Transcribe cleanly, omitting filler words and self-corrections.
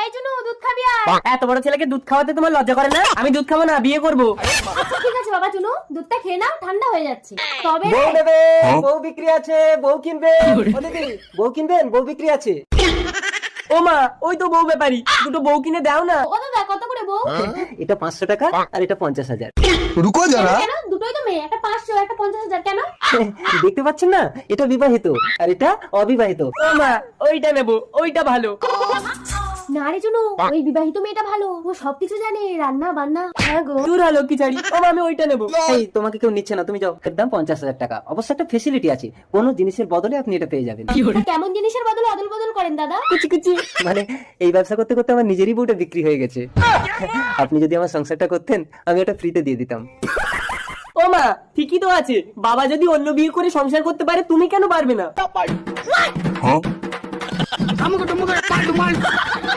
এই জন্য দুধ খাবি আর। এত বড় ছেলেকে দুধ খাওয়াতে তোমার লজ্জা করে না? আমি দুধ খাবো না, বিয়ে করবো। আচ্ছা ঠিক আছে বাবা চুনু, দুধটা খেয়ে নাও, ঠান্ডা হয়ে যাচ্ছে। তবে বউ নেবে, বউ বিক্রি আছে, বউ কিনবেন। ও দিদি, বউ কিনবেন, বউ বিক্রি আছে। ও মা, ওই তো বউ ব্যাপারী, দুটো বউ কিনে দাও না। ও দাদা কত করে বউ? এটা 500 টাকা আর এটা 50,000। रुको जरा। কেন দুটোই তো মেয়ে, একটা 500 একটা 50,000 কেন? দেখতে পাচ্ছেন না, এটা বিবাহিত আর এটা অবিবাহিত। ও মা, ওইটা নেবো, ওইটা ভালো। না রে চুনু, ওই বিবাহিত মেয়েটা ভালো, ও সবকিছু জানে, রান্না বান্না। হ্যাঁ গো। দূর হলো কি ছাড়ি। ও মা, আমি ওইটা নেবো। এই তোমাকে কেউ নিচ্ছে না, তুমি যাও। এর দাম 50,000 টাকা। অবশ্য একটা ফেসিলিটি আছে, কোনো জিনিসের বদলে আপনি এটা পেয়ে যাবেন। কেমন জিনিসের বদলে অদল বদল করেন দাদা? কুচি কুচি। মানে এই ব্যবসা করতে করতে আমার নিজেরই বউটা বিক্রি হয়ে গেছে। আপনি যদি আমার সংসারটা করতেন, আমি ওটা ফ্রিতে দিয়ে দিতাম। ও মা, ঠিকই তো আছে, বাবা যদি অন্য বিয়ে করে সংসার করতে পারে, তুমি কেন পারবে না?